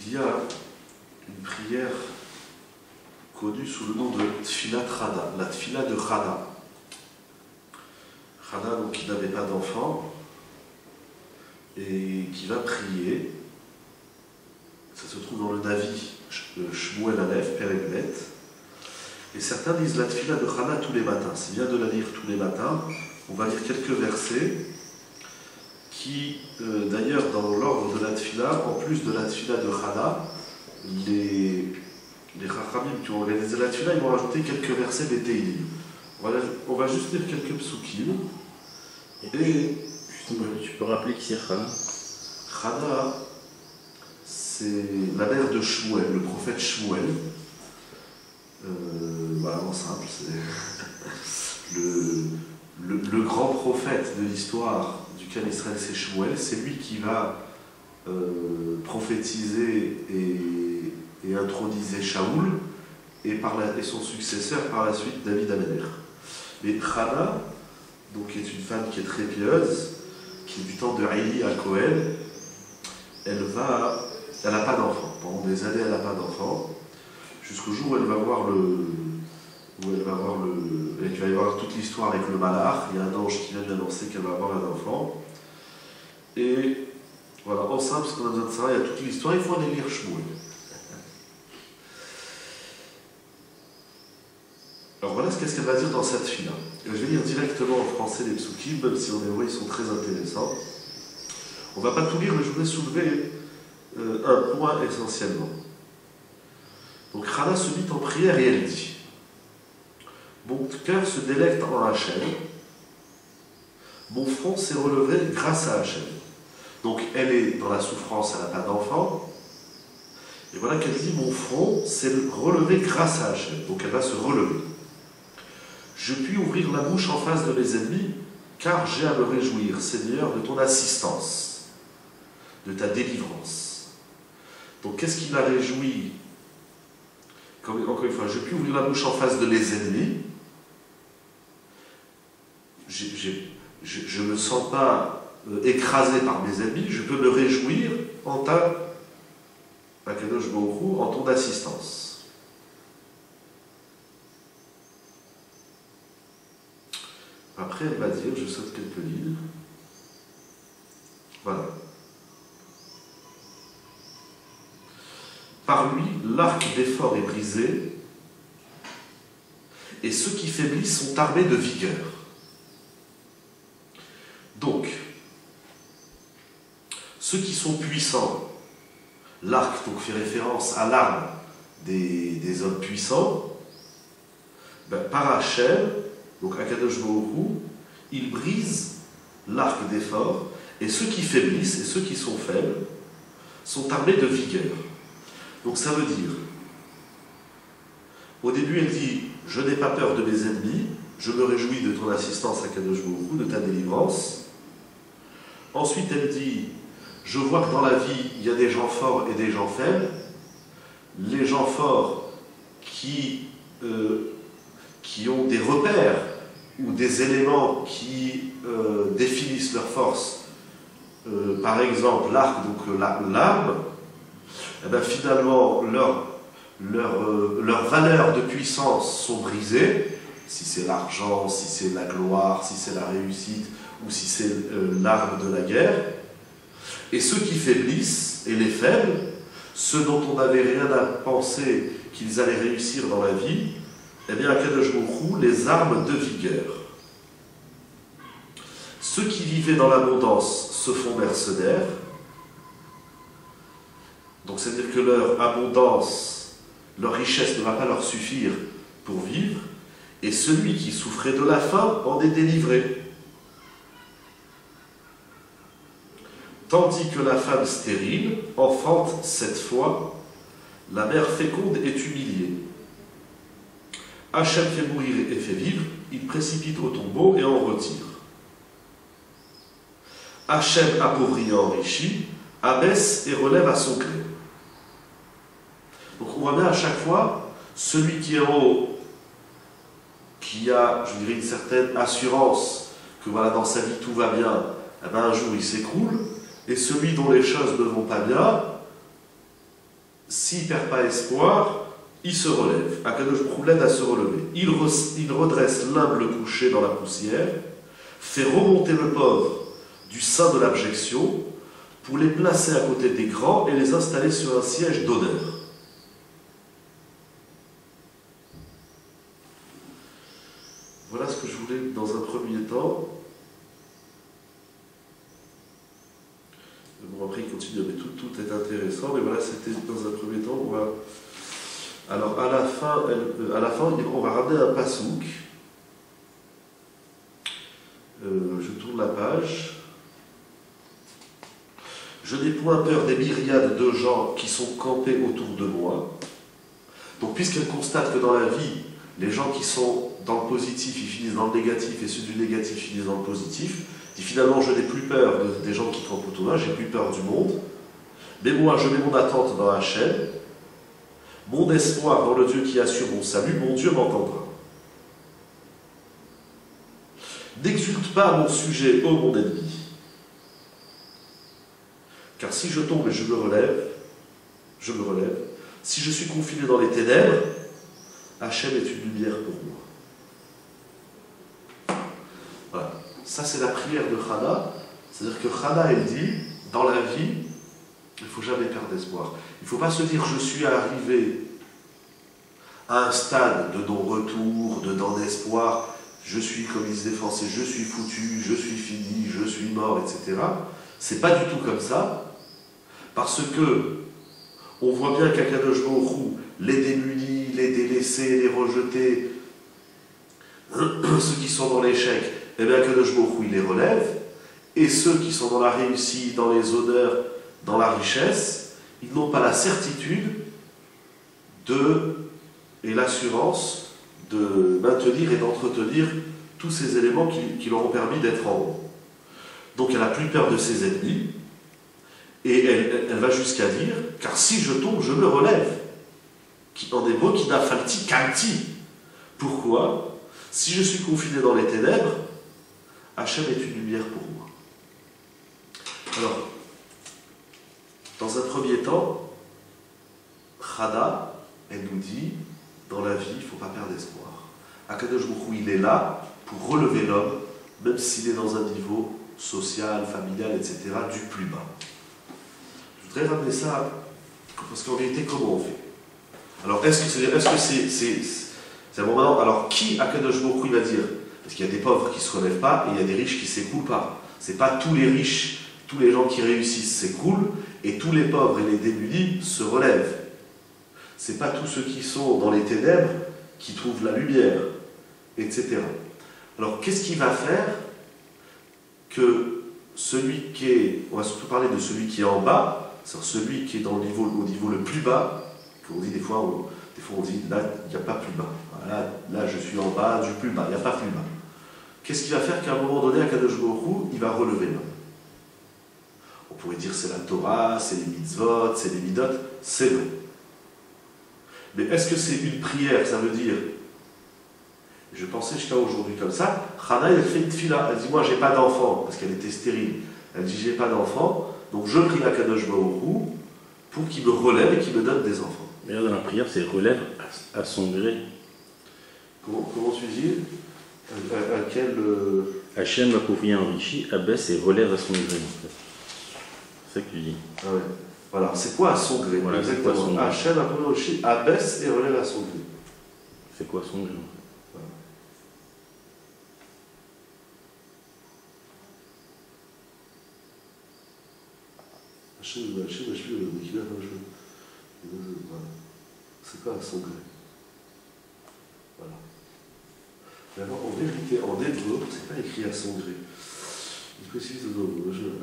Il y a une prière connue sous le nom de Tfilat Chana, la Tfila de Chana. Chana, donc, qui n'avait pas d'enfant et qui va prier. Ça se trouve dans le Navi, Shmuel Aleph, Père Eglet. Et certains disent la Tfila de Chana tous les matins. C'est bien de la lire tous les matins. On va lire quelques versets qui, d'ailleurs, dans l'ordre de la Tfila, en plus de la Tfila de Chana, les Chachamim qui ont organisé la Tfila, ils vont rajouter quelques versets des Teilim. On va juste lire quelques psukim. Et tu peux rappeler qui c'est Chana? Chana, c'est la mère de Shmuel, le prophète Shmuel. Voilà, en simple, c'est le grand prophète de l'histoire duquel Israël c'est Shmuel. C'est lui qui va prophétiser et introniser Shaoul et son successeur par la suite David Amelech. Mais Chana, donc, est une femme qui est très pieuse, qui est du temps de Eli à Cohen. Elle n'a pas d'enfant. Pendant des années, elle n'a pas d'enfant. Jusqu'au jour où elle va voir il va y avoir toute l'histoire avec le Malach. Il y a un ange qui vient lui annoncer qu'elle va avoir un enfant. Et voilà, ensemble, parce qu'on a besoin de ça, il y a toute l'histoire, il faut aller lire Shmuel. Alors voilà ce qu'elle va dire dans cette fille-là. Je vais lire directement en français les psukim, même si en hébreu ils sont très intéressants. On ne va pas tout lire, mais je voudrais soulever un point essentiellement. Donc Chana se mit en prière et elle dit: mon cœur se délecte en Hachem, mon front s'est relevé grâce à Hachem. Donc elle est dans la souffrance, elle n'a pas d'enfant. Et voilà qu'elle dit: mon front s'est relevé grâce à Hachem. Donc elle va se relever. Je puis ouvrir la bouche en face de mes ennemis, car j'ai à me réjouir, Seigneur, de ton assistance, de ta délivrance. Donc qu'est-ce qui la réjouit? Encore une fois, je puis ouvrir la bouche en face de mes ennemis. Je ne me sens pas écrasé par mes ennemis, je peux me réjouir en ton assistance. Après, elle va dire, je saute quelques lignes. Voilà. Par lui, l'arc d'effort est brisé, et ceux qui faiblissent sont armés de vigueur. Donc, ceux qui sont puissants, l'arc donc fait référence à l'arme des hommes puissants, par Hachem, donc Akadosh Baruch Hu, il brise l'arc d'effort, et ceux qui faiblissent et ceux qui sont faibles sont armés de vigueur. Donc ça veut dire, au début elle dit: je n'ai pas peur de mes ennemis, je me réjouis de ton assistance Akadosh Baruch Hu, de ta délivrance. Ensuite elle dit: je vois que dans la vie il y a des gens forts et des gens faibles. Les gens forts qui ont des repères ou des éléments qui définissent leur force, par exemple l'arc, donc l'arme, eh bien, finalement leurs valeurs de puissance sont brisées, si c'est l'argent, si c'est la gloire, si c'est la réussite, ou si c'est l'arme de la guerre. Et ceux qui faiblissent, et les faibles, ceux dont on n'avait rien à penser qu'ils allaient réussir dans la vie, eh bien, Akadosh Baruch Hu les arme de vigueur. Ceux qui vivaient dans l'abondance se font mercenaires. Donc, c'est-à-dire que leur abondance, leur richesse ne va pas leur suffire pour vivre. Et celui qui souffrait de la faim en est délivré. Tandis que la femme stérile enfante 7 fois, la mère féconde est humiliée. Hachem fait mourir et fait vivre, il précipite au tombeau et en retire. Hachem appauvrit et enrichit, abaisse et relève à son gré. Donc on voit bien à chaque fois, celui qui est en haut, qui a, je dirais, une certaine assurance que voilà, dans sa vie tout va bien, eh bien, un jour il s'écroule, et celui dont les choses ne vont pas bien, s'il ne perd pas espoir, il se relève. Akadosh Baruch Hu l'aide à se relever. Il redresse l'humble couché dans la poussière, fait remonter le pauvre du sein de l'abjection pour les placer à côté des grands et les installer sur un siège d'honneur. Voilà ce que je voulais dans un premier temps. Bon, après il continue, mais tout est intéressant, mais voilà, c'était dans un premier temps. Alors à la fin, on va ramener un pasouk. Je tourne la page. Je n'ai point peur des myriades de gens qui sont campés autour de moi. Donc puisqu'elle constate que dans la vie, les gens qui sont dans le positif, ils finissent dans le négatif, et ceux du négatif finissent dans le positif, dit finalement je n'ai plus peur des gens qui campent autour de moi, j'ai plus peur du monde. Mais moi je mets mon attente dans Hachem, mon espoir dans le Dieu qui assure mon salut, mon Dieu m'entendra. N'exulte pas à mon sujet, ô mon ennemi. Car si je tombe et je me relève, si je suis confiné dans les ténèbres, Hachem est une lumière pour moi. Voilà. Ça, c'est la prière de Chana. C'est-à-dire que Chana, elle dit, dans la vie, il ne faut jamais perdre d'espoir. Il ne faut pas se dire, je suis arrivé à un stade de non-retour, de non-espoir, je suis, comme ils se défendent, je suis foutu, je suis fini, je suis mort, etc. C'est pas du tout comme ça, parce que on voit bien qu'Akadosh Baruch Hu, les démunis, les délaissés, les rejetés, ceux qui sont dans l'échec, eh bien Akadosh Baruch Hu, il les relève, et ceux qui sont dans la réussite, dans les honneurs, dans la richesse, ils n'ont pas la certitude et l'assurance de maintenir et d'entretenir tous ces éléments qui leur ont permis d'être en haut. Donc elle n'a plus peur de ses ennemis, et elle va jusqu'à dire, car si je tombe, je me relève. En hébreu, qui n'a falti kanti. Pourquoi? Si je suis confiné dans les ténèbres, Hachem est une lumière pour moi. Alors, dans un premier temps, Chana, elle nous dit, dans la vie, il ne faut pas perdre espoir. Akadosh Baruch Hu, il est là pour relever l'homme, même s'il est dans un niveau social, familial, etc., du plus bas. Je voudrais ramener ça, parce qu'en réalité, comment on fait? Alors, est-ce que c'est un moment. Alors, qui Akadosh Baruch Hu, il va dire? Parce qu'il y a des pauvres qui ne se relèvent pas, et il y a des riches qui ne s'écoulent pas. Ce n'est pas tous les riches, tous les gens qui réussissent s'écoulent, et tous les pauvres et les démunis se relèvent. Ce n'est pas tous ceux qui sont dans les ténèbres qui trouvent la lumière, etc. Alors, qu'est-ce qui va faire que celui qui est, on va surtout parler de celui qui est en bas, c'est-à-dire celui qui est au niveau le plus bas, qu'on dit des fois on dit, là, il n'y a pas plus bas. Là, je suis en bas du plus bas, il n'y a pas plus bas. Qu'est-ce qui va faire qu'à un moment donné, Akadosh Baruch Hu, il va relever l'homme? On pourrait dire c'est la Torah, c'est les mitzvot, c'est les midot, c'est vrai. Mais est-ce que c'est une prière? Ça veut dire, je pensais jusqu'à aujourd'hui comme ça, Chana, elle fait une tefila, elle dit, moi j'ai pas d'enfant, parce qu'elle était stérile, elle dit, j'ai pas d'enfant, donc je prie Akadosh Baruch Hu pour qu'il me relève et qu'il me donne des enfants. Mais là, dans la prière, c'est relève à son gré. Comment tu dis? À quel... Hachem appauvrit enrichi, abaisse et relève à son gré, en fait. C'est ça que tu dis. Ah ouais. Voilà, c'est quoi à son gré? Voilà, exactement. Hachem appauvrit enrichi, abaisse et relève à son gré. C'est quoi son gré, en fait? Voilà. C'est quoi à son gré? Voilà. Mais alors, en vérité, en hébreu, c'est pas écrit à son gré. Il précise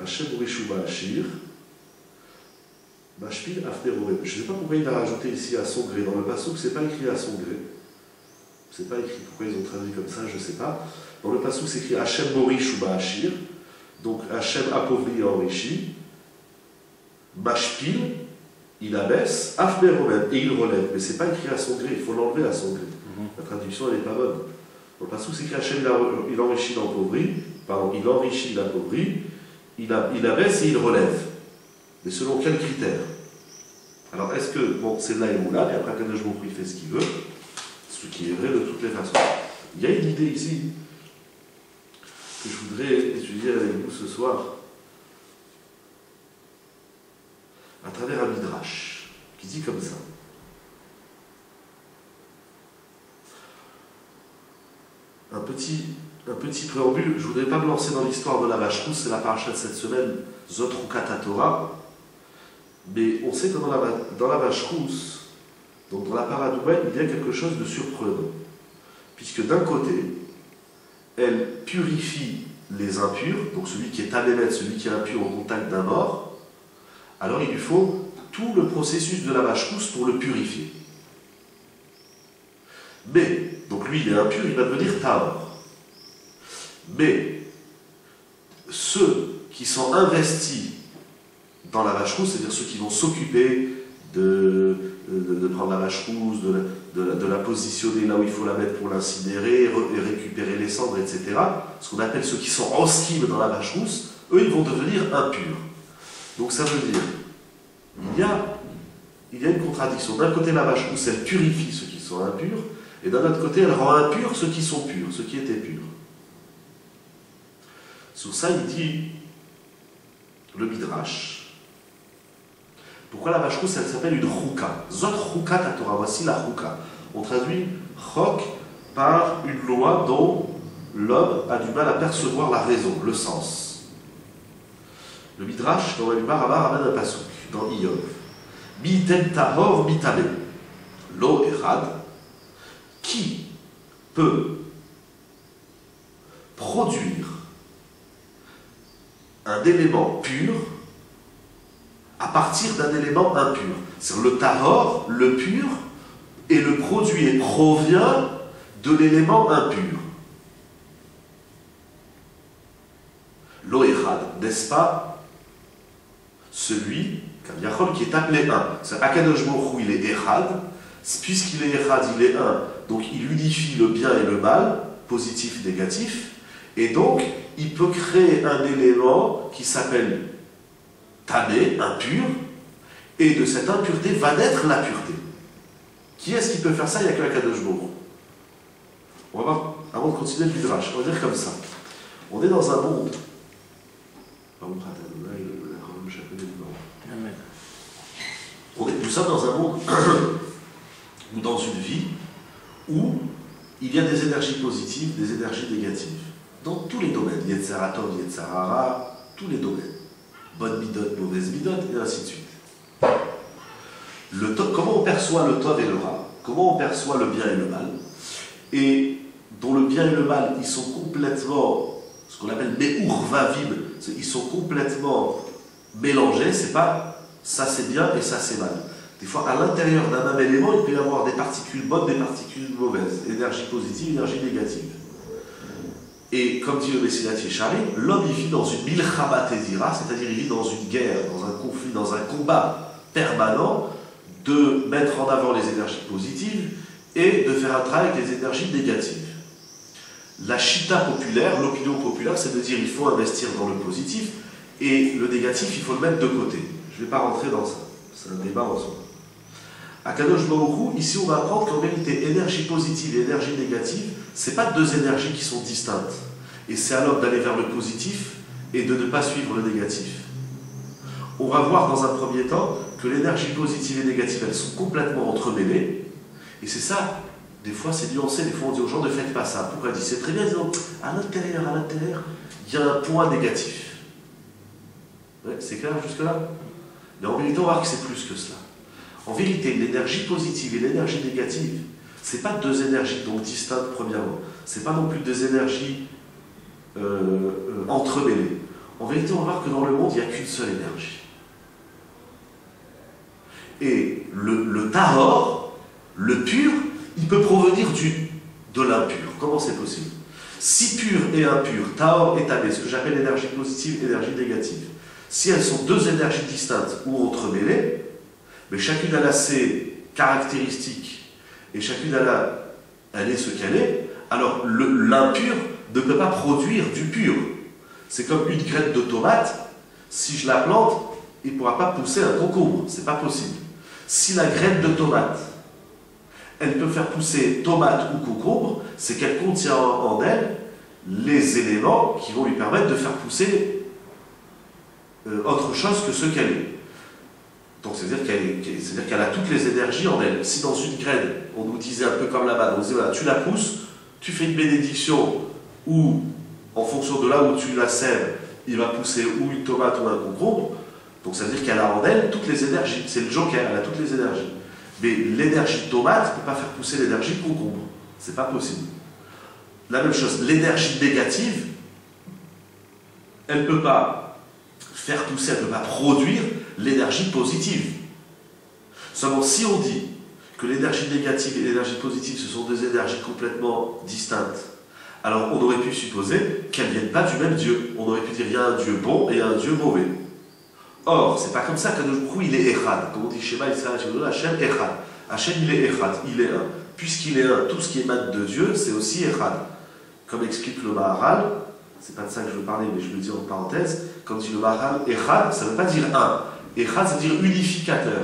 Hachem Orishu Ba'ashir, Bashpil Afneroem. Je ne sais pas pourquoi il a rajouté ici à son gré. Dans le passouk, c'est pas écrit à son gré. C'est pas écrit. Pourquoi ils ont traduit comme ça, je ne sais pas. Dans le passouk, c'est écrit Hachem Orishu Ba'ashir. Donc Hachem appauvri et enrichi. Bashpil, il abaisse, Afneroem, et il relève. Mais c'est pas écrit à son gré. Il faut l'enlever à son gré. La traduction, elle n'est pas bonne. Dans le passouk, c'est écrit Hachem, il enrichit, il appauvrit. Pardon, il enrichit, il appauvrit, il abaisse et il relève. Mais selon quels critères? Alors, est-ce que, bon, c'est de la émoula, mais après, Kadosh Baruch Hu, il fait ce qu'il veut, ce qui est vrai de toutes les façons. Il y a une idée ici que je voudrais étudier avec vous ce soir, à travers un midrash, qui dit comme ça. Un petit préambule, je ne voudrais pas me lancer dans l'histoire de la vache rousse, c'est la paracha de cette semaine, Zot Rukat Torah, mais on sait que dans la vache rousse, donc dans la paradouma, il y a quelque chose de surprenant, puisque d'un côté, elle purifie les impurs, donc celui qui est amémet, celui qui est impur au contact d'un mort, alors il lui faut tout le processus de la vache rousse pour le purifier. Mais, donc lui il est impur, il va devenir tahor. Mais, ceux qui sont investis dans la vache rousse, c'est-à-dire ceux qui vont s'occuper de prendre la vache rousse, de la positionner là où il faut la mettre pour l'incinérer, et récupérer les cendres, etc. Ce qu'on appelle ceux qui sont oskim dans la vache rousse, eux ils vont devenir impurs. Donc ça veut dire, il y a une contradiction. D'un côté la vache rousse, elle purifie ceux qui sont impurs, et d'un autre côté elle rend impurs ceux qui sont purs, ceux qui étaient purs. Sur ça il dit, le Midrash, pourquoi la vache rousse, elle s'appelle une chouka. Zot chouka ta Torah, voici la chouka. On traduit chok par une loi dont l'homme a du mal à percevoir la raison, le sens. Le Midrash, dans Rabbi Baraba, ramène un pasuk, dans Iyov. Mi ten tahor mi tameh. Lo erad. Qui peut produire un élément pur à partir d'un élément impur. C'est le tahor, le pur, et le produit provient de l'élément impur. L'oérad, n'est-ce pas celui, Kaviyachol, qui est appelé un. C'est Akadosh Baruch Hu, il est Erad, puisqu'il est Erad, il est un, donc il unifie le bien et le mal, positif, négatif, et donc il peut créer un élément qui s'appelle tamé, impur, et de cette impureté va naître la pureté. Qui est-ce qui peut faire ça? Il n'y a que Akadosh Baruch Hu. On va voir, avant de continuer le midrash, on va dire comme ça. On est dans un monde. Nous sommes dans un monde ou dans une vie où il y a des énergies positives, des énergies négatives. Dans tous les domaines. Yetzirah Tov, Yetzirah Ra, tous les domaines. Bonne midot, mauvaise midot, et ainsi de suite. Comment on perçoit le tov et le ra? Comment on perçoit le bien et le mal? Et dont le bien et le mal, ils sont complètement, ce qu'on appelle me'urvavim, ils sont complètement mélangés, c'est pas ça c'est bien et ça c'est mal. Des fois, à l'intérieur d'un même élément, il peut y avoir des particules bonnes, des particules mauvaises, énergie positive, énergie négative. Et comme dit le Messilat Yesharim, l'homme il vit dans une milchama tezira, c'est-à-dire il vit dans une guerre, dans un conflit, dans un combat permanent, de mettre en avant les énergies positives et de faire un travail avec les énergies négatives. La chita populaire, l'opinion populaire, c'est de dire il faut investir dans le positif et le négatif, il faut le mettre de côté. Je ne vais pas rentrer dans ça, c'est un débat en soi. À Kadosh Baruch Hu, ici on va apprendre qu'en vérité, énergie positive et énergie négative, ce n'est pas deux énergies qui sont distinctes. Et c'est à l'homme d'aller vers le positif et de ne pas suivre le négatif. On va voir dans un premier temps que l'énergie positive et négative, elles sont complètement entremêlées. Et c'est ça, des fois c'est nuancé, des fois on dit aux gens ne faites pas ça. Pourquoi? Il dit c'est très bien, disons, à l'intérieur, il y a un point négatif. Ouais, c'est clair jusque-là? Mais en vérité, on va voir que c'est plus que cela. En vérité, l'énergie positive et l'énergie négative, ce n'est pas deux énergies donc distinctes premièrement. Ce n'est pas non plus deux énergies entremêlées. En vérité, on va voir que dans le monde, il n'y a qu'une seule énergie. Et le tahor, le pur, il peut provenir de l'impur. Comment c'est possible? Si pur et impur, tahor et tamé, ce que j'appelle énergie positive et énergie négative, si elles sont deux énergies distinctes ou entremêlées, mais chacune a ses caractéristiques et chacune elle est ce qu'elle est, alors l'impur ne peut pas produire du pur. C'est comme une graine de tomate, si je la plante, il ne pourra pas pousser un concombre, c'est pas possible. Si la graine de tomate, elle peut faire pousser tomate ou concombre, c'est qu'elle contient en elle les éléments qui vont lui permettre de faire pousser autre chose que ce qu'elle est. Donc c'est-à-dire qu'elle a toutes les énergies en elle. Si dans une graine, on nous disait un peu comme là-bas, on disait voilà, tu la pousses, tu fais une bénédiction, ou en fonction de là où tu la sèmes, il va pousser ou une tomate ou un concombre, donc ça veut dire qu'elle a en elle toutes les énergies. C'est le joker, elle a toutes les énergies. Mais l'énergie de tomate ne peut pas faire pousser l'énergie de concombre. C'est pas possible. La même chose, l'énergie négative, elle ne peut pas faire pousser, elle ne peut pas produire l'énergie positive. Seulement, si on dit que l'énergie négative et l'énergie positive, ce sont deux énergies complètement distinctes, alors on aurait pu supposer qu'elles ne viennent pas du même Dieu. On aurait pu dire qu'il y a un Dieu bon et un Dieu mauvais. Or, c'est pas comme ça qu'Akadosh Baruch Hu, il est Echad. Comme on dit Shema Yisrael, Hachem Echad. Hachem, il est Echad, il est un. Puisqu'il est un, tout ce qui émane de Dieu, c'est aussi Echad. Comme explique le Maharal, c'est pas de ça que je veux parler, mais je le dis en parenthèse, quand dit le Maharal, Echad, ça ne veut pas dire un. Echad, ça veut dire unificateur.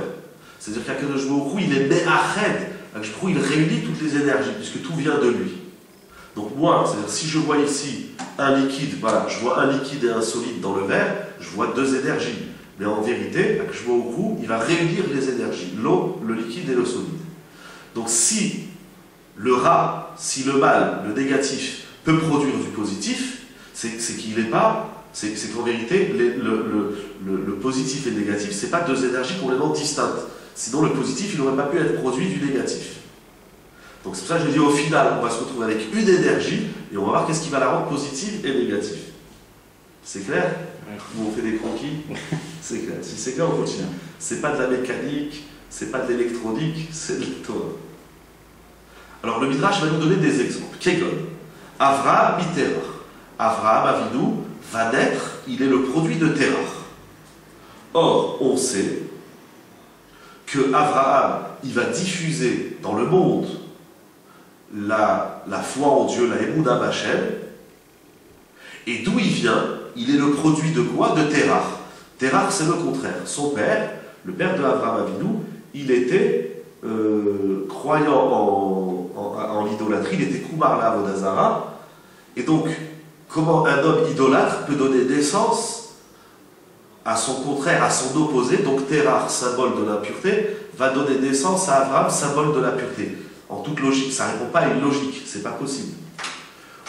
C'est-à-dire qu'Akadosh Baruch Hu, il est Me'ached. Akadosh Baruch Hu, il réunit toutes les énergies, puisque tout vient de lui. Donc moi, c'est-à-dire si je vois ici un liquide, voilà, je vois un liquide et un solide dans le verre, je vois deux énergies. Mais en vérité, je vois au bout, il va réunir les énergies, l'eau, le liquide et le solide. Donc si le rat, si le mal, le négatif, peut produire du positif, c'est qu'il n'est pas, c'est qu'en vérité, le positif et le négatif, ce n'est pas deux énergies complètement distinctes. Sinon le positif, il n'aurait pas pu être produit du négatif. Donc c'est pour ça que je dis au final, on va se retrouver avec une énergie, et on va voir qu'est-ce qui va la rendre positive et négative. C'est clair? Ou on fait des croquis? C'est clair. Si c'est clair, on continue. C'est pas de la mécanique, c'est pas de l'électronique, c'est de l'Torah. Alors le Midrash va nous donner des exemples. Kegon, Avraham Terach. Avraham Avinu va naître, il est le produit de Terach. Or, on sait que Avraham, il va diffuser dans le monde la foi en Dieu, la Emunah B'Hashem. Et d'où il vient? Il est le produit de quoi? De Terach. Terach, c'est le contraire. Son père, le père de Avraham Avinu, il était croyant en l'idolâtrie, il était Kumar la Avodah Zara. Et donc, comment un homme idolâtre peut donner naissance à son contraire, à son opposé? Donc Terach, symbole de l'impureté, va donner naissance à Avraham, symbole de la pureté. En toute logique, ça ne répond pas à une logique, c'est pas possible.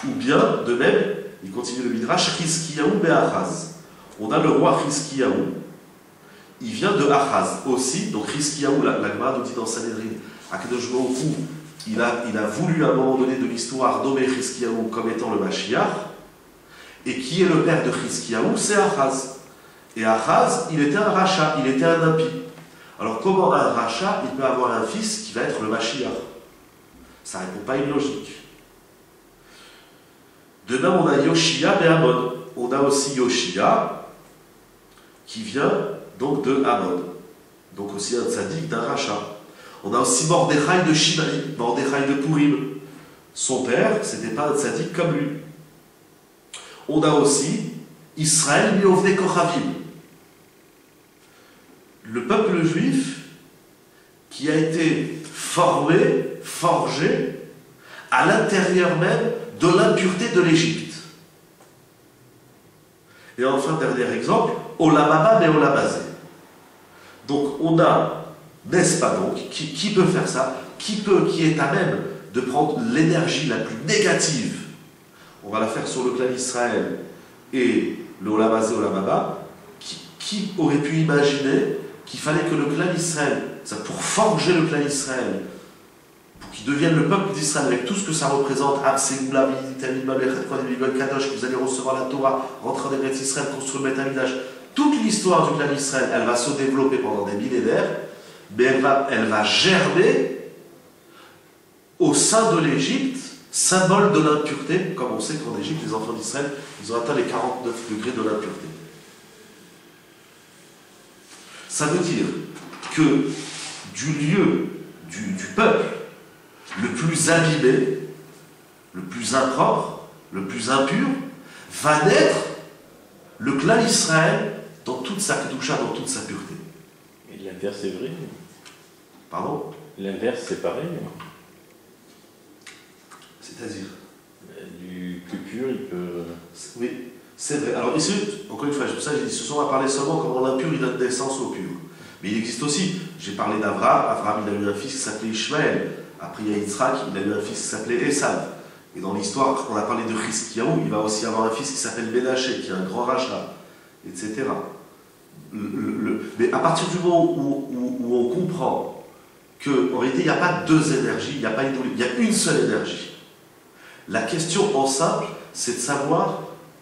Ou bien, de même, il continue le Midrash, Chizkiyahu be'Achaz. On a le roi Chizkiyahu, il vient de Achaz aussi, donc Chizkiyahu, la Gemara nous dit dans Sanhedrin, Akadosh Baruch Hu, il a voulu à un moment donné de l'histoire nommer Chizkiyahu comme étant le Mashiach, et qui est le père de Chizkiyahu? C'est Achaz. Et Achaz, il était un rachat, il était un impie. Alors comment un rachat, il peut avoir un fils qui va être le Mashiach? Ça ne répond pas à une logique. De même, on a Yoshia et Amon. On a aussi Yoshia, qui vient donc de Amon. Donc aussi un tzaddik d'un rachat. On a aussi Mordechai de Shimei, Mordechai de Purim. Son père, c'était pas un tzaddik comme lui. On a aussi Israël mi'ovnei Kochavim. Le peuple juif qui a été formé, forgé à l'intérieur même de l'impureté de l'Égypte. Et enfin, dernier exemple, Olam Haba et Olam Hazé. Donc on a, n'est-ce pas donc, qui peut faire ça? Qui est à même de prendre l'énergie la plus négative? On va la faire sur le clan Israël et le Olam Hazé, Olam Haba. Qui aurait pu imaginer qu'il fallait que le clan Israël, ça pour forger le clan Israël, pour qu'il devienne le peuple d'Israël avec tout ce que ça représente, que vous allez recevoir la Torah, rentrer en Eretz Israël, construire le Beth Amikdash, toute l'histoire du clan Israël, elle va se développer pendant des millénaires, mais elle va germer au sein de l'Égypte, symbole de l'impureté, comme on sait qu'en Égypte, les enfants d'Israël, ils ont atteint les 49 degrés de l'impureté. Ça veut dire que du lieu, du peuple, le plus abîmé, le plus impropre, le plus impur, va naître le clan Israël dans toute sa kedusha, dans toute sa pureté. Et l'inverse est vrai? Pardon? L'inverse, c'est pareil. C'est-à-dire? Du plus pur, il peut... Oui, c'est vrai. Alors ici, encore une fois, c'est pour ça que j'ai dit, ce sont à parler seulement comment l'impur il donne naissance au pur. Mais il existe aussi, j'ai parlé d'Abraham, Abraham il a eu un fils qui s'appelait Ishmaël, après il y a Yitzhak, il a eu un fils qui s'appelait Esav. Et dans l'histoire, on a parlé de Chizkiyahu, il va aussi avoir un fils qui s'appelle Ménaché, qui est un grand rachat, etc. Mais à partir du moment où on comprend qu'en réalité il n'y a pas deux énergies, il n'y a pas il y a une seule énergie. La question en simple, c'est de savoir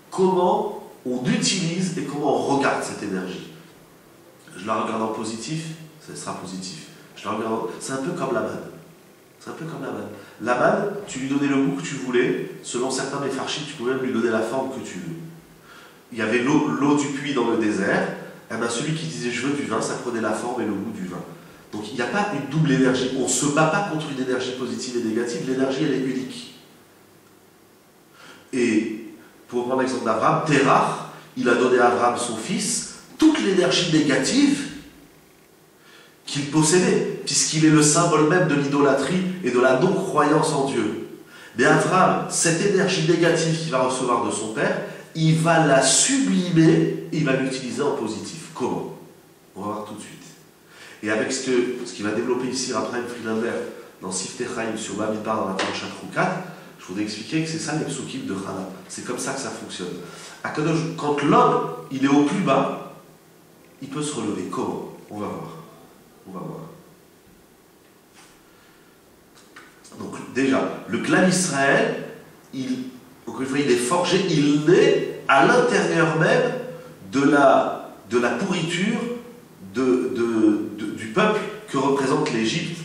comment on utilise et comment on regarde cette énergie. Je la regarde en positif, ça sera positif. C'est un peu comme la manne. C'est un peu comme la manne. La manne, tu lui donnais le goût que tu voulais, selon certains méfarchis, tu pouvais même lui donner la forme que tu veux. Il y avait l'eau du puits dans le désert, et bien celui qui disait je veux du vin, ça prenait la forme et le goût du vin. Donc il n'y a pas une double énergie. On ne se bat pas contre une énergie positive et négative, l'énergie elle est unique. Et pour prendre l'exemple d'Abraham, Terach, il a donné à Abraham son fils toute l'énergie négative qu'il possédait, puisqu'il est le symbole même de l'idolâtrie et de la non-croyance en Dieu. Mais Abraham, cette énergie négative qu'il va recevoir de son père, il va la sublimer et il va l'utiliser en positif. Comment? On va voir tout de suite. Et avec ce qu'il va développer ici Raphaël Friedlander dans Siftei Chaim sur Bamidbar dans la paracha Troukat, je voudrais expliquer que c'est ça les psukim de Chana. C'est comme ça que ça fonctionne. Quand l'homme il est au plus bas, il peut se relever. Comment? On va voir. On va voir. Donc déjà, le clan Israël, encore une fois, il est forgé, il naît à l'intérieur même de la pourriture du peuple que représente l'Égypte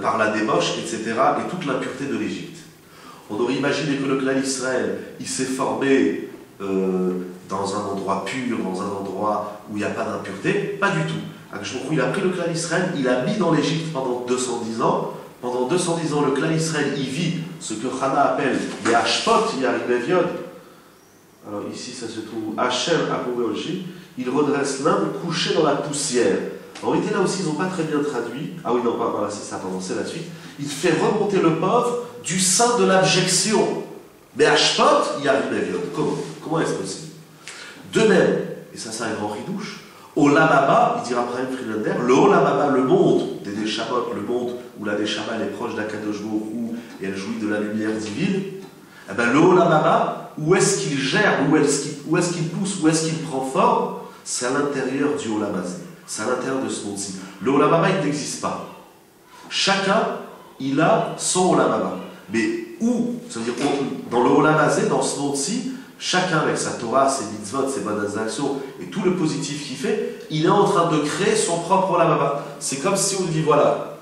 par la débauche, etc., et toute l'impureté de l'Égypte. On aurait imaginé que le clan Israël, il s'est formé dans un endroit pur, dans un endroit où il n'y a pas d'impureté. Pas du tout. Il a pris le clan Israël, il l'a mis dans l'Égypte pendant 210 ans. Pendant 210 ans, le clan Israël, il vit ce que Chana appelle les Hashpot, Yaribeviod. Alors ici, ça se trouve Hachem Apoveoshi. Il redresse l'Inde couché dans la poussière. En réalité, là aussi, ils n'ont pas très bien traduit. Ah oui, non, voilà, c'est ça, pardon, c'est la suite. Il fait remonter le pauvre du sein de l'abjection. Mais Hashpot, Yaribeviod. Comment est-ce possible? De même, et ça c'est un grand ridouche, Olam Haba, il dira Abraham Friedlander, le Olam Haba, le monde des Neshamot, le monde où la Neshama elle est proche d'Akadosh Baruch Hu et elle jouit de la lumière divine, eh ben, le Olam Haba, où est-ce qu'il gère, où est-ce qu'il pousse, où est-ce qu'il prend forme, c'est à l'intérieur du Olam Hazé, c'est à l'intérieur de ce monde-ci. Le Olam Haba, il n'existe pas. Chacun, il a son Olam Haba. Mais où, c'est-à-dire dans le Olam Hazé, dans ce monde-ci, chacun avec sa Torah, ses mitzvot, ses bonnes actions et tout le positif qu'il fait, il est en train de créer son propre Olam Haba. C'est comme si on dit voilà,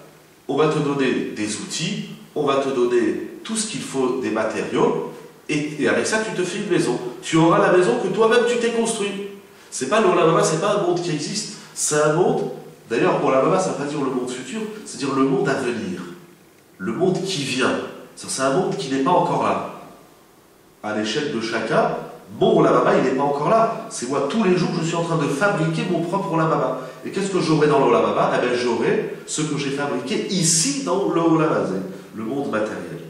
on va te donner des outils, on va te donner tout ce qu'il faut, des matériaux, et avec ça tu te fais une maison. Tu auras la maison que toi-même tu t'es construit. C'est pas le Olam Haba, c'est pas un monde qui existe, c'est un monde. D'ailleurs, Olam Haba, ça ne veut pas dire le monde futur, c'est-à-dire le monde à venir, le monde qui vient. C'est un monde qui n'est pas encore là. À l'échelle de chacun, mon Olam Haba, il n'est pas encore là. C'est moi, tous les jours, je suis en train de fabriquer mon propre Olam Haba. Et qu'est-ce que j'aurai dans le Olam Haba? Eh bien, j'aurai ce que j'ai fabriqué ici dans le Olam Hazé, le monde matériel.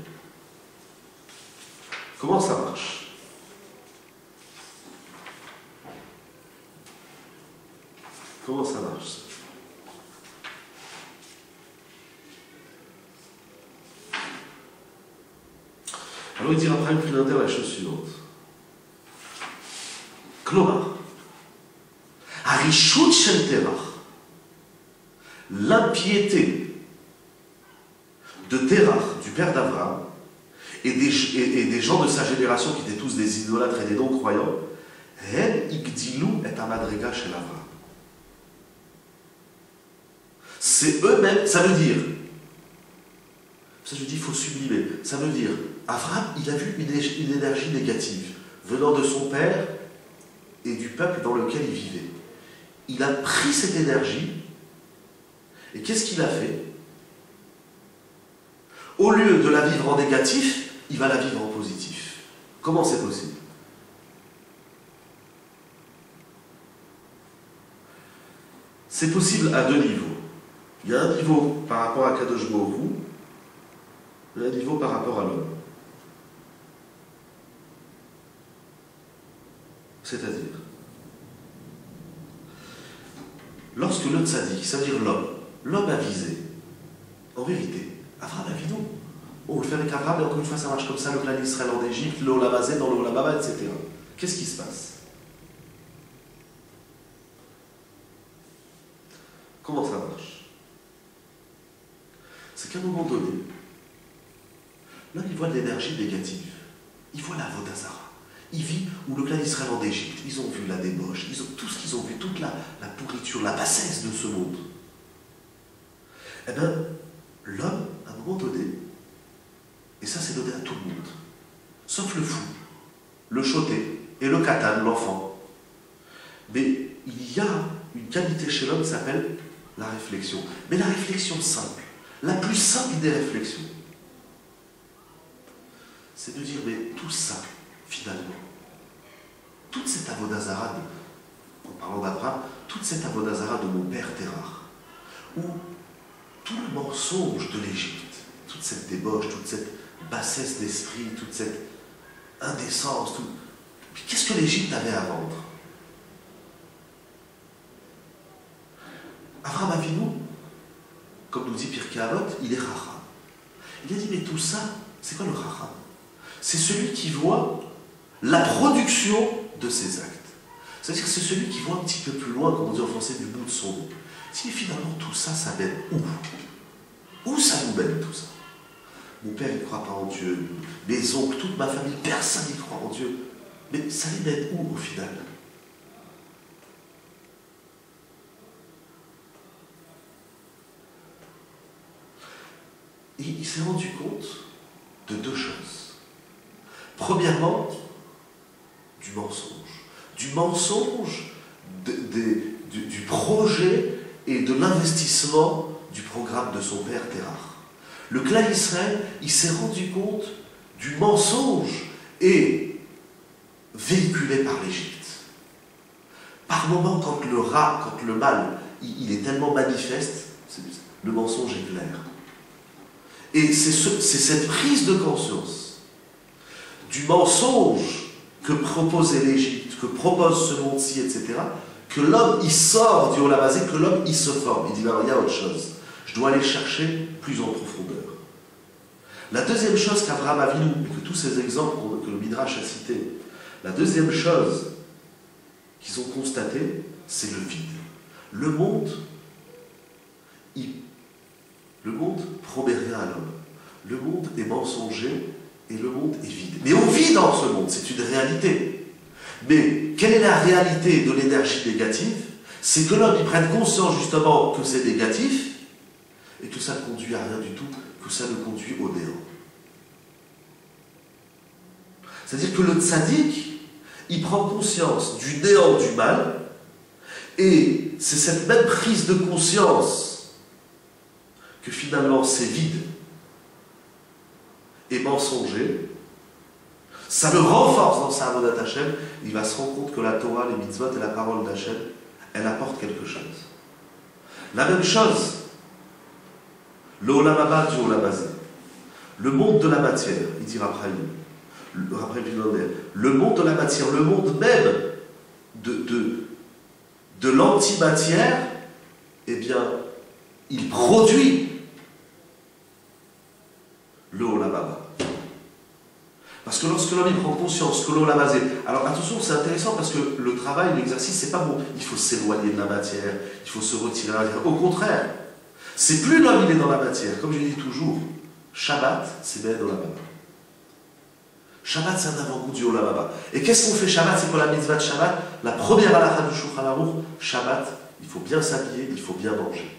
Comment ça marche? Comment ça marche? Alors il dit Abraham Friedlander la chose suivante. Klomar, Arishut Shel Terach, l'impiété de Terach, du père d'Abraham, et des gens de sa génération qui étaient tous des idolâtres et des non-croyants, Hem Igdilou et Amadrega Shel Abraham. C'est eux-mêmes, ça veut dire, ça je dis, il faut sublimer, ça veut dire, Abraham, il a vu une énergie négative venant de son père et du peuple dans lequel il vivait. Il a pris cette énergie et qu'est-ce qu'il a fait? Au lieu de la vivre en négatif, il va la vivre en positif. Comment c'est possible? C'est possible à deux niveaux. Il y a un niveau par rapport à Kadosh Baruch Hu, et un niveau par rapport à l'homme. C'est-à-dire, lorsque le tzaddik, c'est-à-dire l'homme avisé, en vérité, Avraham Avinu, on le fait avec Abraham, et encore une fois ça marche comme ça, le clan d'Israël en Égypte, le Olam Hazé dans le Olam Haba, etc. Qu'est-ce qui se passe? Comment ça marche? C'est qu'à un moment donné, l'homme il voit de l'énergie négative, il voit la Vodazara. Il vit où le clan d'Israël en Égypte, ils ont vu la débauche, ils ont tout ce qu'ils ont vu, toute la pourriture, la bassesse de ce monde. Eh bien, l'homme, à un moment donné, et ça c'est donné à tout le monde, sauf le fou, le choté et le katan, l'enfant. Mais il y a une qualité chez l'homme qui s'appelle la réflexion. Mais la réflexion simple, la plus simple des réflexions, c'est de dire, mais tout ça, finalement, toute cette avodazara, en parlant d'Abraham, toute cette avodazara de mon père Terrar, où tout le mensonge de l'Égypte, toute cette débauche, toute cette bassesse d'esprit, toute cette indécence, qu'est-ce que l'Égypte avait à vendre? Avraham Avinu, comme nous dit Pirkei Avot, il est Chacham. Il a dit, mais tout ça, c'est quoi le Chacham? C'est celui qui voit la production de ses actes. C'est-à-dire que c'est celui qui voit un petit peu plus loin, comme on dit en français, du bout de son nez. Si finalement tout ça, ça mène où? Où ça nous mène tout ça? Mon père, il ne croit pas en Dieu. Mes oncles, toute ma famille, personne n'y croit en Dieu. Mais ça les mène où au final? Et il s'est rendu compte de deux choses. Premièrement, du mensonge. Du mensonge du projet et de l'investissement du programme de son père Terrar. Le clan Israël, il s'est rendu compte du mensonge et véhiculé par l'Égypte. Par moments, quand le mal, il est tellement manifeste, le mensonge est clair. Et c'est cette prise de conscience du mensonge que proposait l'Égypte, que propose ce monde-ci, etc., que l'homme, il sort du Olam Hazé, que l'homme, il se forme. Il dit, non, il y a autre chose. Je dois aller chercher plus en profondeur. La deuxième chose qu'Avraham Avinu, et que tous ces exemples que le Midrash a cités, la deuxième chose qu'ils ont constaté, c'est le vide. Le monde promet rien à l'homme. Le monde est mensonger et le monde est vide. Mais on vit dans ce monde, c'est une réalité. Mais quelle est la réalité de l'énergie négative? C'est que l'homme il prenne conscience justement que c'est négatif et que ça ne conduit à rien du tout, que ça ne conduit au néant. C'est-à-dire que le tzaddik, il prend conscience du néant du mal, et c'est cette même prise de conscience que finalement c'est vide et mensonger, ça le renforce dans sa avodat Hashem, il va se rendre compte que la Torah, les mitzvot et la parole d'Hachem, elle apporte quelque chose. La même chose, le Olam Haba du Olam Hazé, le monde de la matière, il dit Rav Chaim, le monde de la matière, le monde même de l'antimatière, eh bien, il produit le Olam Haba. Parce que lorsque l'homme prend conscience que l'Olam Hazé, alors attention, c'est intéressant parce que le travail, l'exercice, c'est pas bon. Il faut s'éloigner de la matière, il faut se retirer de la matière. Au contraire, c'est plus l'homme il est dans la matière. Comme je dis toujours, Shabbat, c'est Ben Olam Haba. Shabbat, c'est un avant-goût du Olam Haba. Et qu'est-ce qu'on fait Shabbat? C'est quoi la mitzvah de Shabbat? La première halakha du Shulchan Aruch, Shabbat, il faut bien s'habiller, il faut bien manger.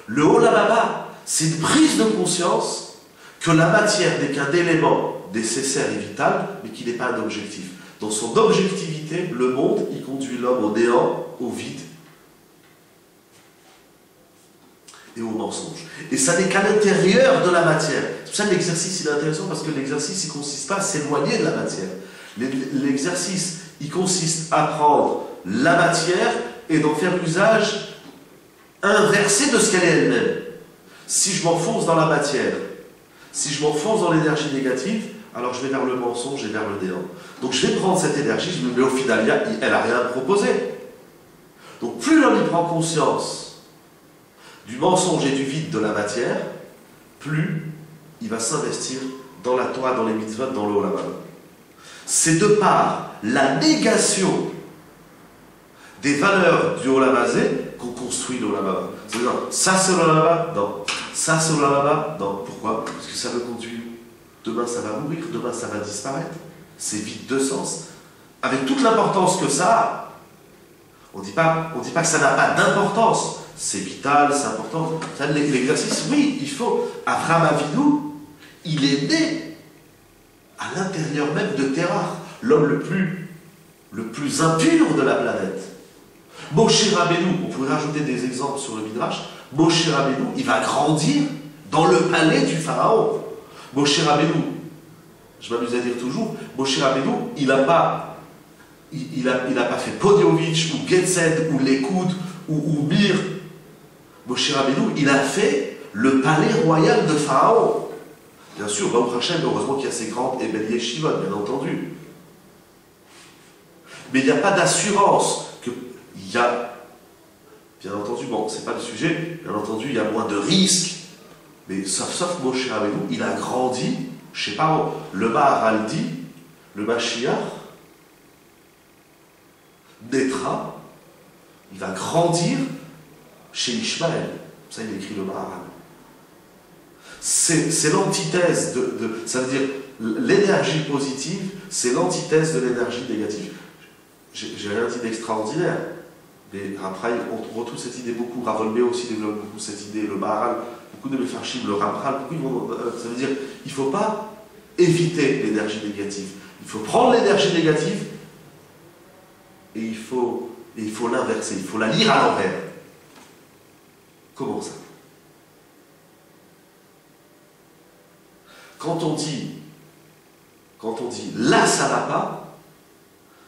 Le Olam Haba, c'est une prise de conscience que la matière n'est qu'un élément nécessaire et vital, mais qui n'est pas un objectif. Dans son objectivité, le monde, il conduit l'homme au néant, au vide et au mensonge. Et ça n'est qu'à l'intérieur de la matière. C'est pour ça que l'exercice il est intéressant, parce que l'exercice il ne consiste pas à s'éloigner de la matière. L'exercice il consiste à prendre la matière et d'en faire l'usage inversée de ce qu'elle est elle-même. Si je m'enfonce dans la matière, si je m'enfonce dans l'énergie négative, alors je vais vers le mensonge et vers le néant. Donc je vais prendre cette énergie, mais au final, elle n'a rien proposé. Donc plus l'homme y prend conscience du mensonge et du vide de la matière, plus il va s'investir dans la Torah, dans les mitzvot, dans le Olam Haba. C'est de par la négation des valeurs du Olam Hazé qu'on construit le Olam Haba. C'est-à-dire, ça c'est l'Olam Haba, non. Ça c'est l'Olam Haba, non. Pourquoi? Parce que ça me conduit. Demain ça va mourir, demain ça va disparaître. C'est vide de sens. Avec toute l'importance que ça a, on ne dit pas que ça n'a pas d'importance. C'est vital, c'est important. L'exercice, oui, il faut. Avraham Avinu, il est né à l'intérieur même de Terah, l'homme le plus impur de la planète. Moshe Rabbeinu, on pourrait rajouter des exemples sur le Midrash. Moshe Rabbeinu, il va grandir dans le palais du Pharaon. Moshe Rabbeinu, je m'amuse à dire toujours, Moshe Rabbeinu, il n'a pas fait Podiovitch ou Getzed ou Lekoud ou Mir. Moshe Rabbeinu, il a fait le palais royal de Pharaon. Bien sûr, Baruch Hashem, heureusement qu'il y a ces grandes et belles yeshivot, bien entendu. Mais il n'y a pas d'assurance qu'il y a, bien entendu, bon, c'est pas le sujet, bien entendu, il y a moins de risques. Mais sauf Moshe Rabbeinu, il a grandi chez Pharaon. Le Maharal dit, le Mashiach naîtra, il va grandir chez Ishmaël. Ça, il écrit le Maharal. C'est l'antithèse ça veut dire, l'énergie positive, c'est l'antithèse de l'énergie négative. J'ai rien dit d'extraordinaire. Mais après, on retrouve cette idée beaucoup. Ravolmé aussi développe beaucoup cette idée. Le Maharal, beaucoup de Mefarshim, le Ramchal, ça veut dire il ne faut pas éviter l'énergie négative. Il faut prendre l'énergie négative et il faut l'inverser. Il faut la lire à l'envers. Comment ça? Quand on dit là ça va pas,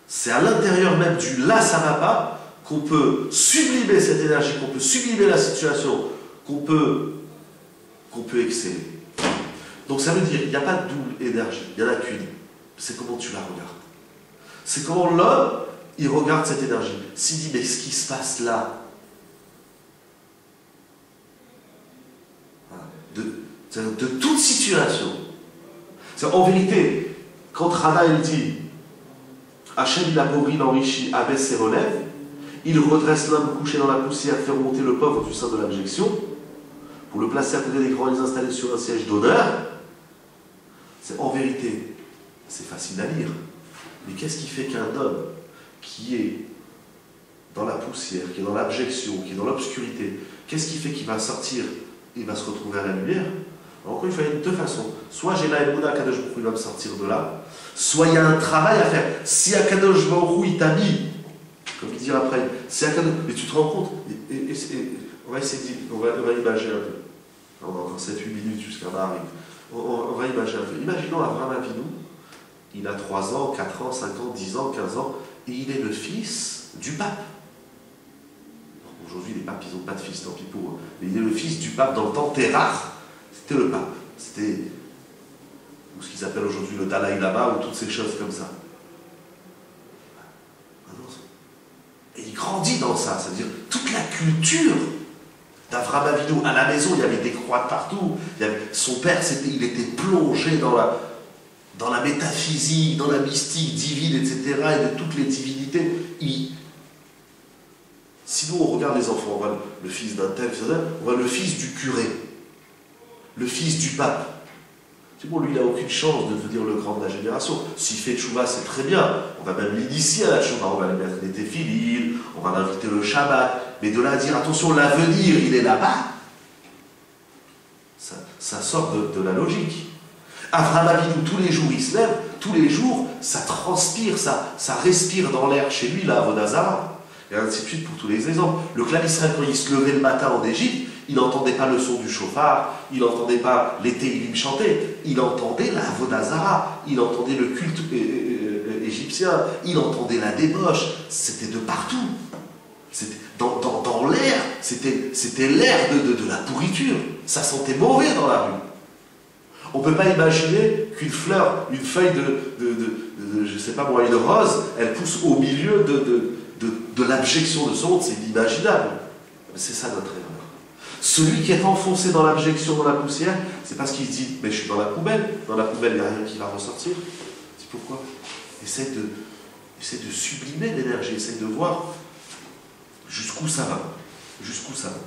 c'est à l'intérieur même du là ça va pas qu'on peut sublimer cette énergie, qu'on peut sublimer la situation, qu'on peut exceller. Donc ça veut dire qu'il n'y a pas de double énergie, il n'y en a qu'une. C'est comment tu la regardes. C'est comment l'homme, il regarde cette énergie. S'il dit, mais ce qui se passe là, de toute situation, en vérité, quand Rana elle dit Hachem il appauvrit, l'enrichit, abaisse et relève, il redresse l'homme couché dans la poussière, fait remonter le pauvre du sein de l'abjection, pour le placer à côté des grands et les installer sur un siège d'honneur. C'est en vérité, c'est facile à lire, mais qu'est-ce qui fait qu'un homme qui est dans la poussière, qui est dans l'abjection, qui est dans l'obscurité, qu'est-ce qui fait qu'il va sortir et il va se retrouver à la lumière? Alors, encore une fois, il y a deux façons. Soit j'ai la Emouna, Kadosh Baruch Hu, il va me sortir de là, soit il y a un travail à faire. Si Akadosh Baruch Hu, il t'a mis, comme il dit après, si Akadosh, mais tu te rends compte, on va essayer on va imager un peu. On a encore 7-8 minutes jusqu'à là arrive. On va imager un peu. Imaginons Avraham Avinu, il a 3 ans, 4 ans, 5 ans, 10 ans, 15 ans, et il est le fils du pape. Aujourd'hui, les papes, ils n'ont pas de fils, tant pis pour eux. Mais il est le fils du pape. Dans le temps, Terah, c'était le pape. C'était ce qu'ils appellent aujourd'hui le Dalai Lama ou toutes ces choses comme ça. Et il grandit dans ça. C'est-à-dire, toute la culture d'Avraham Avinu, à la maison, il y avait des croix partout. Son père, il était plongé dans la métaphysique, dans la mystique divine, etc., et de toutes les divinités. Si nous, on regarde les enfants, on voit le fils d'un tel, on voit le fils du curé, le fils du pape. C'est bon, lui, il n'a aucune chance de devenir le grand de la génération. S'il fait tchouva, c'est très bien. On va même l'initier à la tchouva, on va lui mettre des téphilines, on va l'inviter le Shabbat. Mais de là à dire, attention, l'avenir, il est là-bas, ça sort de la logique. Avraham Avinu, tous les jours, il se lève, tous les jours, ça transpire, ça respire dans l'air chez lui, la Avodah Zarah. Et ainsi de suite pour tous les exemples. Le clan Israël, quand il se levait le matin en Égypte, il n'entendait pas le son du chauffard, il n'entendait pas les Téhilim chanter, il entendait la Avodah Zarah, il entendait le culte égyptien, il entendait la débauche, c'était de partout. C'était dans dans l'air, c'était l'air de la pourriture. Ça sentait mauvais dans la rue. On ne peut pas imaginer qu'une fleur, une feuille je ne sais pas moi, une rose, elle pousse au milieu de l'abjection de ce monde. C'est inimaginable. C'est ça notre erreur. Celui qui est enfoncé dans l'abjection, dans la poussière, c'est parce qu'il se dit, mais je suis dans la poubelle, il n'y a rien qui va ressortir. C'est pourquoi? Essaye de sublimer l'énergie, essaye de voir jusqu'où ça va. Jusqu'où ça va.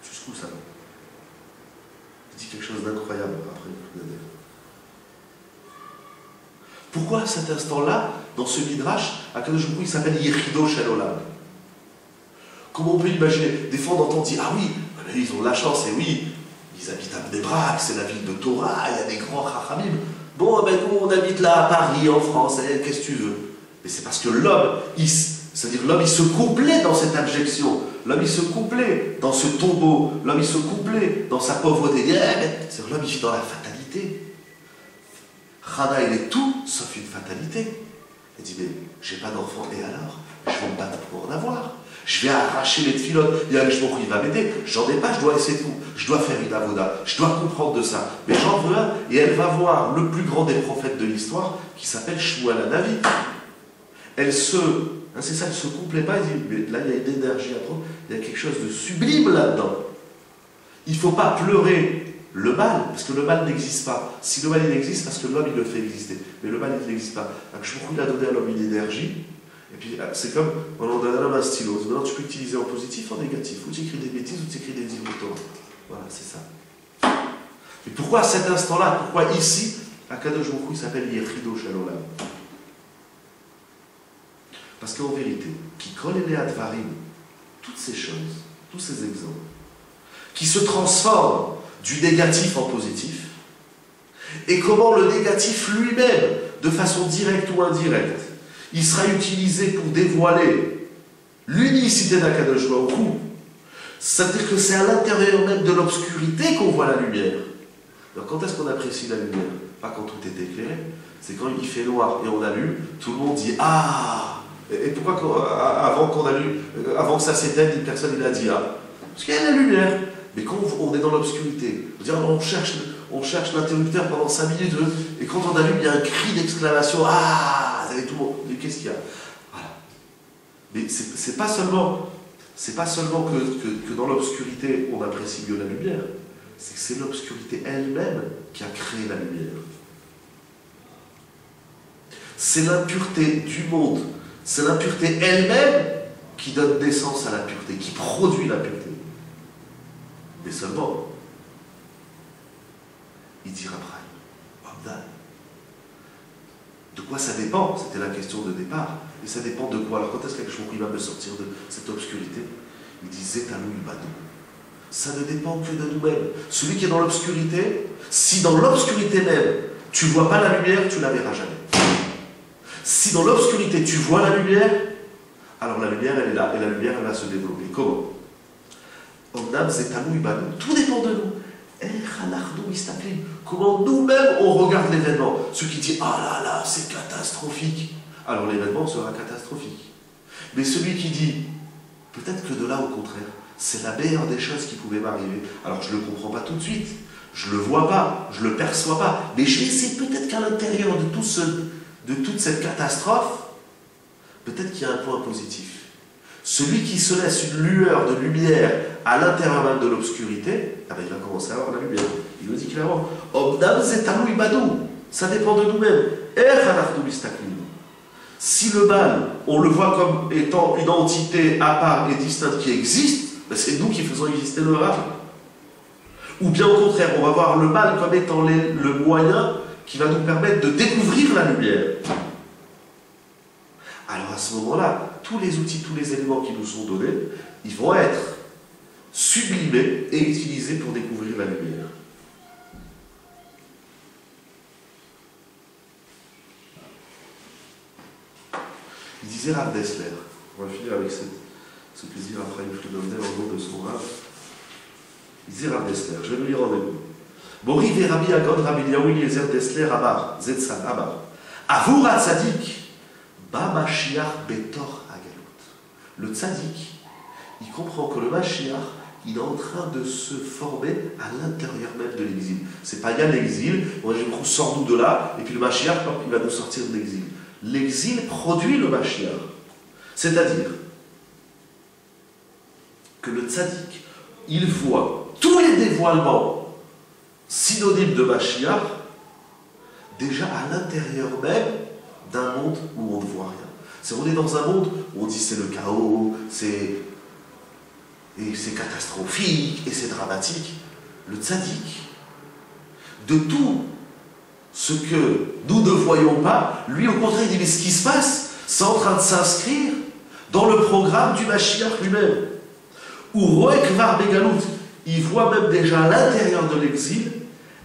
Jusqu'où ça va. Il dit quelque chose d'incroyable après. Pourquoi à cet instant-là, dans ce midrash, Akadosh Baruch Hu, il s'appelle Yechido Shel Olam? Comment on peut imaginer? Des fois on entend dire, ah oui, ils ont de la chance, et oui, ils habitent à Bnei Brak, c'est la ville de Torah, il y a des grands Chachamim. Bon, ben nous on habite là à Paris, en France, qu'est-ce que tu veux? Mais c'est parce que l'homme, c'est-à-dire l'homme il se complaît dans cette abjection, l'homme il se complaît dans ce tombeau, l'homme il se complaît dans sa pauvreté. C'est-à-dire l'homme il vit dans la fatalité. Chana il est tout sauf une fatalité. Il dit, mais j'ai pas d'enfant, et alors? Je vais me battre pour en avoir. Je vais arracher les tfilotes, il va m'aider. J'en ai pas, je dois essayer tout. Je dois faire une avoda, je dois comprendre de ça. Mais j'en veux un, et elle va voir le plus grand des prophètes de l'histoire, qui s'appelle Shmuel HaNavi. Elle se complaît pas, elle dit, mais là il y a une énergie à prendre, il y a quelque chose de sublime là-dedans. Il ne faut pas pleurer le mal, parce que le mal n'existe pas. Si le mal il existe, parce que l'homme il le fait exister. Mais le mal il n'existe pas. Donc Shmuel a donné à l'homme une énergie. Et puis, c'est comme, on donne à l'homme un stylo. Maintenant, tu peux l'utiliser en positif, en négatif. Ou tu écris des bêtises, ou tu écris des dictons. Voilà, c'est ça. Et pourquoi à cet instant-là, pourquoi ici, Akadosh Baruch Hu, il s'appelle Yechido Shel Olam? Parce qu'en vérité, qui colle les Advarim, toutes ces choses, tous ces exemples, qui se transforment du négatif en positif, et comment le négatif lui-même, de façon directe ou indirecte, il sera utilisé pour dévoiler l'unicité d'Akadosh Baruch Hu. C'est-à-dire que c'est à l'intérieur même de l'obscurité qu'on voit la lumière. Alors quand est-ce qu'on apprécie la lumière? Pas quand tout est éclairé, c'est quand il fait noir et on allume, tout le monde dit « Ah !» Et pourquoi avant que ça s'éteigne, une personne il a dit « Ah !» Parce qu'il y a la lumière. Mais quand on est dans l'obscurité, on cherche l'interrupteur pendant 5 minutes, et quand on allume, il y a un cri d'exclamation « Ah !» Et tout le monde, qu'est-ce qu'il y a? Voilà. Mais c'est pas seulement que dans l'obscurité on apprécie mieux la lumière, c'est que c'est l'obscurité elle-même qui a créé la lumière. C'est l'impureté du monde, c'est l'impureté elle-même qui donne naissance à la pureté, qui produit la pureté. Mais seulement, il dira Prime, de quoi ça dépend? C'était la question de départ. Et ça dépend de quoi? Alors quand est-ce quelque chose qui va me sortir de cette obscurité? Il disait à nous, ça ne dépend que de nous-mêmes. Celui qui est dans l'obscurité, si dans l'obscurité même, tu ne vois pas la lumière, tu ne la verras jamais. Si dans l'obscurité, tu vois la lumière, alors la lumière, elle est là, et la lumière, elle va se développer. Comment? Tout dépend de nous. Comment nous-mêmes on regarde l'événement. Ceux qui disent « Ah là là, c'est catastrophique », alors l'événement sera catastrophique. Mais celui qui dit « Peut-être que de là, au contraire, c'est la meilleure des choses qui pouvaient m'arriver. Alors je ne le comprends pas tout de suite, je ne le vois pas, je ne le perçois pas, mais je vais essayer peut-être qu'à l'intérieur de toute cette catastrophe, peut-être qu'il y a un point positif. » Celui qui se laisse une lueur de lumière à l'intérieur même de l'obscurité, il va commencer à avoir la lumière. Il le dit clairement. Ça dépend de nous-mêmes. Si le mal, on le voit comme étant une entité à part et distincte qui existe, ben c'est nous qui faisons exister le mal. Ou bien au contraire, on va voir le mal comme étant le moyen qui va nous permettre de découvrir la lumière. Alors à ce moment-là, tous les outils, tous les éléments qui nous sont donnés, ils vont être sublimés et utilisés pour découvrir la lumière. Il disait Rav Dessler, on va finir avec ce plaisir après une Friedlander au nom de son Rav. Il disait Rav Dessler, je vais le lire en hébreu. Bori ve Rabbi Agod Rabbi Eliyahu Eliezer Dessler Amar, Zetzal Amar. Avur HaTzadik, Ba Mashiach Betor Hagalut. Le tzaddik, il comprend que le Mashiach, il est en train de se former à l'intérieur même de l'exil. C'est pas il y a l'exil, moi je sors-nous de là, et puis le Mashiach, il va nous sortir de l'exil. L'exil produit le Mashiach. C'est-à-dire que le tzaddik, il voit tous les dévoilements synonymes de Mashiach déjà à l'intérieur même d'un monde où on ne voit rien. On est dans un monde où on dit c'est le chaos, c'est catastrophique, et c'est dramatique. Le tzaddik, de tout ce que nous ne voyons pas, lui au contraire il dit mais ce qui se passe, c'est en train de s'inscrire dans le programme du Mashiach lui-même. Ou Roek Var Begalout, il voit même déjà à l'intérieur de l'exil,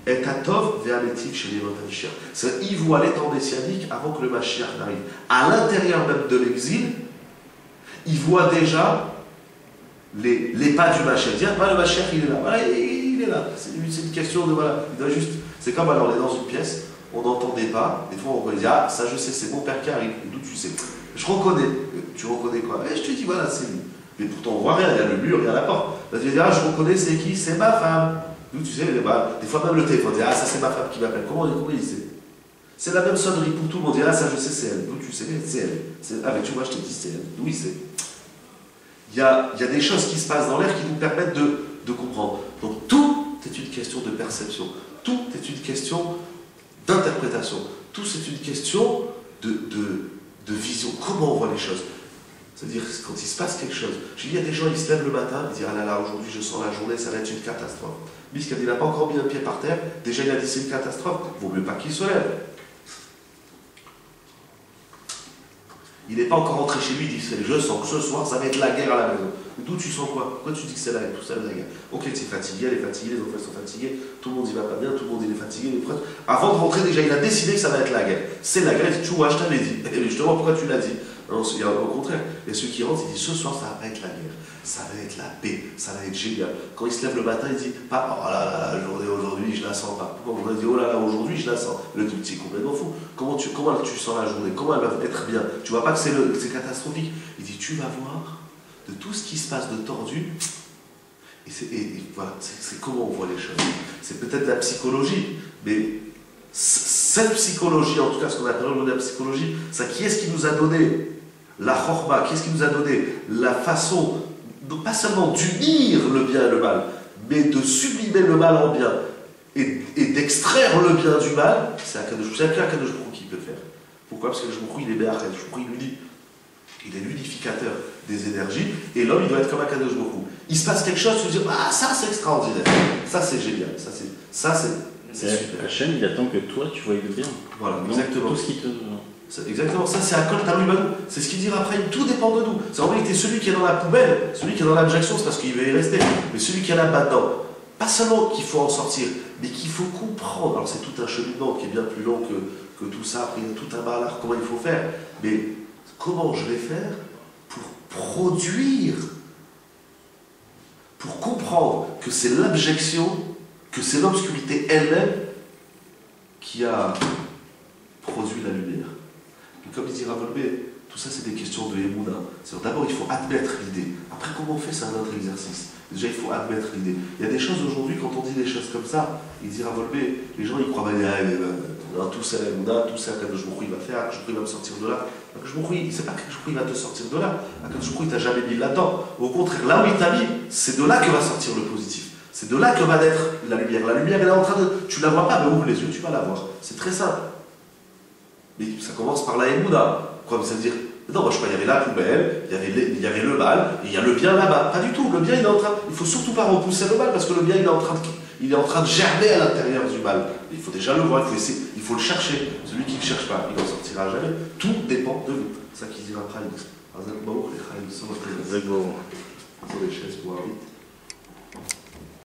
et Katov Ve'aletiv chez les Mashiach. C'est-à-dire il voit les temps messianiques avant que le Mashiach n'arrive. À l'intérieur même de l'exil, il voit déjà les pas du Mashiach. Dire, le Mashiach il est là, voilà, il est là. C'est une question de voilà, il doit juste. C'est comme alors on est dans une pièce, on n'entendait pas, des fois on va dire ah ça je sais, c'est mon père qui arrive, d'où tu sais. Je reconnais, tu reconnais quoi? Et je te dis voilà, c'est lui. Mais pourtant on voit rien, il y a le mur, il y a la porte. Là, tu vas dire ah je reconnais, c'est qui? C'est ma femme. D'où tu sais, bah, des fois même le téléphone, on dit ah ça c'est ma femme qui m'appelle. Comment il sait? C'est la même sonnerie pour tout le monde. Ah ça je sais, c'est elle. D'où tu sais, c'est elle. Ah mais tu vois, je te dis c'est elle. D'où il sait? Il y a des choses qui se passent dans l'air qui nous permettent de comprendre. Donc tout est une question de perception. Tout est une question d'interprétation. Tout c'est une question de vision. Comment on voit les choses? C'est-à-dire quand il se passe quelque chose. Je dis, il y a des gens, ils se lèvent le matin, ils disent ah là là, aujourd'hui je sens la journée, ça va être une catastrophe. Puisqu'il n'a pas encore mis un pied par terre, déjà il a dit c'est une catastrophe, il ne vaut mieux pas qu'il se lève. Il n'est pas encore rentré chez lui, il dit je sens que ce soir ça va être la guerre à la maison. D'où tu sens quoi? Pourquoi tu dis que c'est tout ça, la guerre? Ok, tu es fatigué, elle est fatiguée, les enfants sont fatigués, tout le monde y va pas bien, tout le monde il est fatigué, avant de rentrer déjà il a décidé que ça va être la guerre. C'est la guerre, tu vois, je t'avais dit. Et justement pourquoi tu l'as dit? Non, au contraire, il y a ceux qui rentrent, ils disent ce soir ça va pas être la guerre, ça va être la paix, ça va être génial. Quand il se lève le matin, il dit pas oh là là, la journée aujourd'hui je la sens pas. Pourquoi on dit oh là là, aujourd'hui je la sens? Le tout petit est complètement fou. Comment tu sens la journée? Comment elle va être bien? Tu vois pas que c'est catastrophique? Il dit tu vas voir de tout ce qui se passe de tordu. Et voilà, c'est comment on voit les choses. C'est peut-être la psychologie, mais cette psychologie, en tout cas ce qu'on appelle la psychologie, c'est qui est-ce qui nous a donné la chorma, qui est-ce qui nous a donné la façon, pas seulement d'unir le bien et le mal, mais de sublimer le mal en bien et d'extraire le bien du mal, c'est Akadosh Baruch qui peut le faire. Pourquoi? Parce que Akadosh Baruch il est Béachel, il est l'unificateur des énergies, et l'homme il doit être comme Akadosh Baruch. Il se passe quelque chose, tu te dis ah ça c'est extraordinaire, ça c'est génial, ça c'est super. Hachem il attend que toi tu voyes le bien. Voilà, donc, exactement. Tout ce qui te... Exactement, ça c'est Akol Talui Banu. C'est ce qu'il dira après, tout dépend de nous. C'est en réalité celui qui est dans la poubelle, celui qui est dans l'abjection, c'est parce qu'il veut y rester. Mais celui qui est là-dedans, pas seulement qu'il faut en sortir, mais qu'il faut comprendre. Alors c'est tout un cheminement qui est bien plus long que tout ça. Après il y a tout un malheur, comment il faut faire. Mais comment je vais faire pour produire, pour comprendre que c'est l'abjection, que c'est l'obscurité elle-même qui a produit la lumière. Et comme il dit Ravolbé, tout ça c'est des questions de Emouna. D'abord il faut admettre l'idée. Après comment on fait, c'est un autre exercice. Déjà il faut admettre l'idée. Il y a des choses aujourd'hui, quand on dit des choses comme ça, il dit Ravolbé, les gens ils croient, tout ça Emouna, tout ça Akadosh Baruch Hu il va faire, Akadosh Baruch Hu il va me sortir de là. Akadosh Baruch Hu, c'est pas qu'Akadosh Baruch Hu il va te sortir de là. Akadosh Baruch Hu il t'a jamais mis là-dedans. Au contraire, là où il t'a mis, c'est de là que va sortir le positif. C'est de là que va naître la lumière. La lumière elle est en train de... Tu la vois pas, mais ouvre les yeux, tu vas la voir. C'est très simple. Mais ça commence par la Emouna. Quoi, ça veut dire, non, moi je crois qu'il y avait la poubelle, il y avait le mal, et il y a le bien là-bas. Pas du tout, le bien il est en train... Il ne faut surtout pas repousser le mal, parce que le bien il est en train de germer à l'intérieur du mal. Il faut déjà le voir, il faut le chercher. Celui qui ne le cherche pas, il n'en sortira jamais. Tout dépend de vous. C'est ça qu'il dira après. Les chaises pour